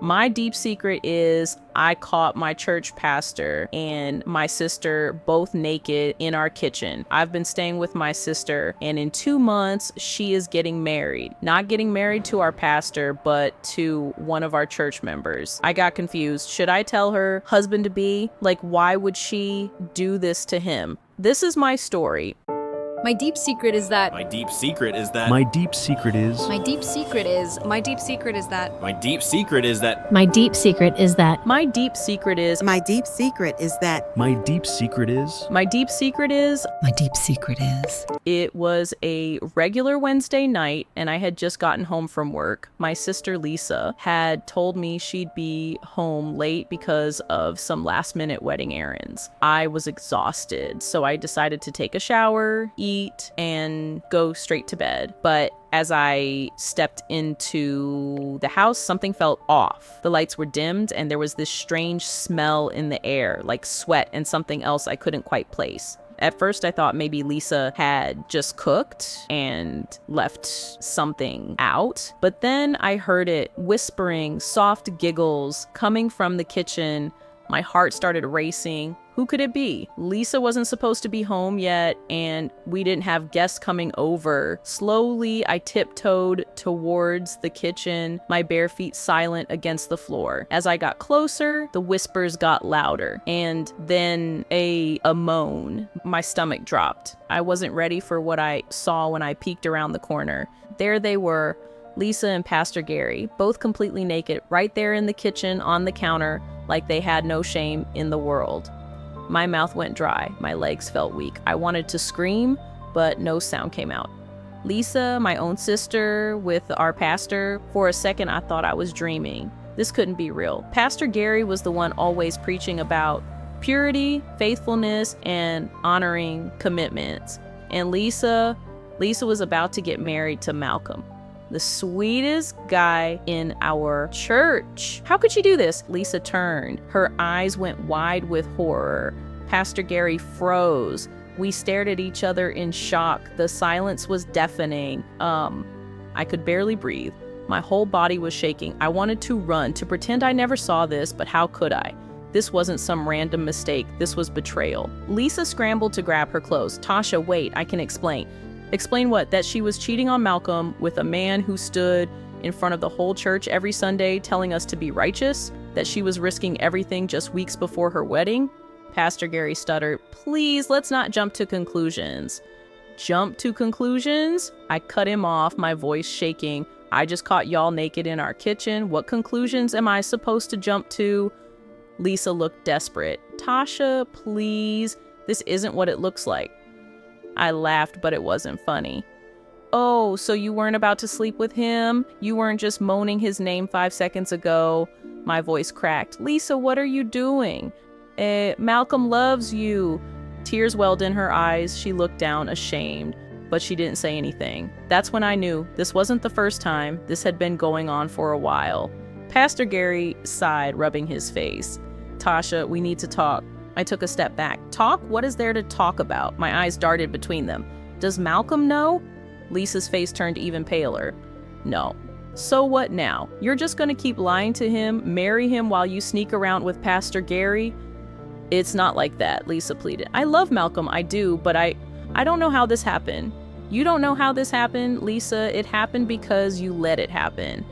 My deep secret is I caught my church pastor and my sister both naked in our kitchen. I've been staying with my sister, and in 2 months, she is getting married. Not getting married to our pastor, but to one of our church members. I got confused. Should I tell her husband-to-be? Like, why would she do this to him? This is my story. My deep secret is that. My deep secret is that. My deep secret is. My deep secret is. My deep secret is that. My deep secret is that. My deep secret is that. My deep secret is. My deep secret is that. My deep secret is. My deep secret is. My deep secret is. It was a regular Wednesday night, and I had just gotten home from work. My sister Lisa had told me she'd be home late because of some last-minute wedding errands. I was exhausted, so I decided to take a shower, eat, and go straight to bed. But as I stepped into the house, something felt off. The lights were dimmed, and there was this strange smell in the air, like sweat and something else I couldn't quite place. At first, I thought maybe Lisa had just cooked and left something out. But then I heard it whispering, soft giggles coming from the kitchen. My heart started racing. Who could it be? Lisa wasn't supposed to be home yet, and we didn't have guests coming over. Slowly, I tiptoed towards the kitchen, my bare feet silent against the floor. As I got closer, the whispers got louder, and then a moan. My stomach dropped. I wasn't ready for what I saw when I peeked around the corner. There they were, Lisa and Pastor Gary, both completely naked, right there in the kitchen on the counter, like they had no shame in the world. My mouth went dry. My legs felt weak. I wanted to scream, but no sound came out. Lisa, my own sister, with our pastor, for a second I thought I was dreaming. This couldn't be real. Pastor Gary was the one always preaching about purity, faithfulness, and honoring commitments. And Lisa was about to get married to Malcolm, the sweetest guy in our church. How could she do this? Lisa turned. Her eyes went wide with horror. Pastor Gary froze. We stared at each other in shock. The silence was deafening. I could barely breathe. My whole body was shaking. I wanted to run, to pretend I never saw this, but how could I? This wasn't some random mistake. This was betrayal. Lisa scrambled to grab her clothes. Tasha, wait, I can explain. Explain what? That she was cheating on Malcolm with a man who stood in front of the whole church every Sunday telling us to be righteous? That she was risking everything just weeks before her wedding? Pastor Gary stuttered, please, let's not jump to conclusions. Jump to conclusions? I cut him off, my voice shaking. I just caught y'all naked in our kitchen. What conclusions am I supposed to jump to? Lisa looked desperate. Tasha, please. This isn't what it looks like. I laughed, but it wasn't funny. Oh, so you weren't about to sleep with him? You weren't just moaning his name 5 seconds ago? My voice cracked. Lisa, what are you doing? Malcolm loves you. Tears welled in her eyes. She looked down, ashamed, but she didn't say anything. That's when I knew this wasn't the first time. This had been going on for a while. Pastor Gary sighed, rubbing his face. Tasha, we need to talk. I took a step back. Talk? What is there to talk about? My eyes darted between them. Does Malcolm know? Lisa's face turned even paler. No. So what now? You're just gonna keep lying to him, marry him while you sneak around with Pastor Gary? It's not like that, Lisa pleaded. I love Malcolm, I do, but I don't know how this happened. You don't know how this happened, Lisa. It happened because you let it happen.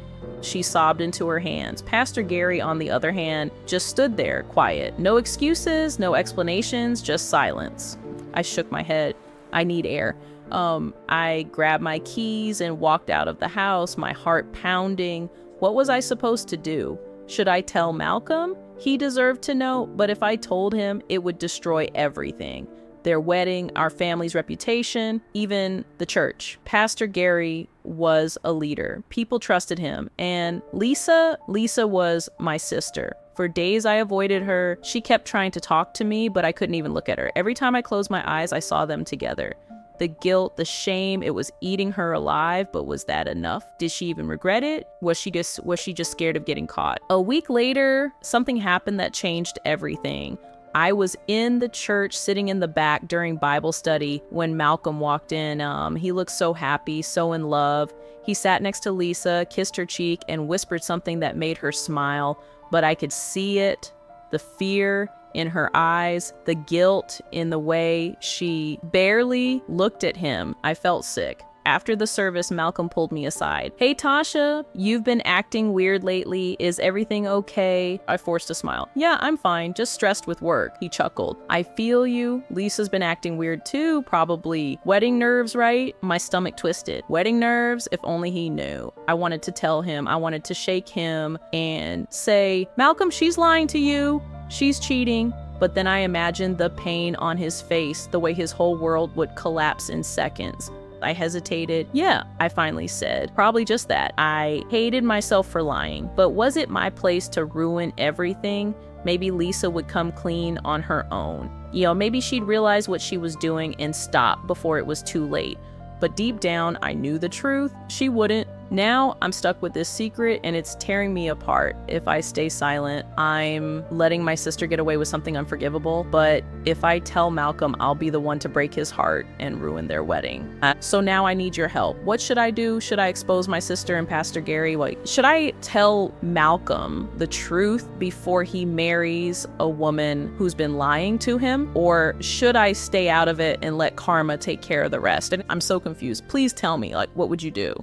She sobbed into her hands. Pastor Gary, on the other hand, just stood there, quiet. No excuses, no explanations, just silence. I shook my head. I need air. I grabbed my keys and walked out of the house, my heart pounding. What was I supposed to do? Should I tell Malcolm? He deserved to know, but if I told him, it would destroy everything. Their wedding, our family's reputation, even the church. Pastor Gary was a leader. People trusted him. And Lisa was my sister. For days I avoided her. She kept trying to talk to me, but I couldn't even look at her. Every time I closed my eyes, I saw them together. The guilt, the shame, it was eating her alive, but was that enough? Did she even regret it? Was she just scared of getting caught? A week later, something happened that changed everything. I was in the church sitting in the back during Bible study when Malcolm walked in. He looked so happy, so in love. He sat next to Lisa, kissed her cheek, and whispered something that made her smile, but I could see it, the fear in her eyes, the guilt in the way she barely looked at him. I felt sick. After the service, Malcolm pulled me aside. "Hey, Tasha, you've been acting weird lately. Is everything okay?" I forced a smile. "Yeah, I'm fine, just stressed with work." He chuckled. "I feel you. Lisa's been acting weird too, probably. Wedding nerves, right?" My stomach twisted. Wedding nerves? If only he knew. I wanted to tell him. I wanted to shake him and say, "Malcolm, she's lying to you. She's cheating." But then I imagined the pain on his face, the way his whole world would collapse in seconds. I hesitated. "Yeah," I finally said. "Probably just that. I hated myself for lying. But was it my place to ruin everything? Maybe Lisa would come clean on her own. Maybe she'd realize what she was doing and stop before it was too late. But deep down, I knew the truth. She wouldn't. Now I'm stuck with this secret and it's tearing me apart. If I stay silent, I'm letting my sister get away with something unforgivable. But if I tell Malcolm, I'll be the one to break his heart and ruin their wedding. So now I need your help. What should I do? Should I expose my sister and Pastor Gary? Should I tell Malcolm the truth before he marries a woman who's been lying to him? Or should I stay out of it and let karma take care of the rest? And I'm so confused. Please tell me, what would you do?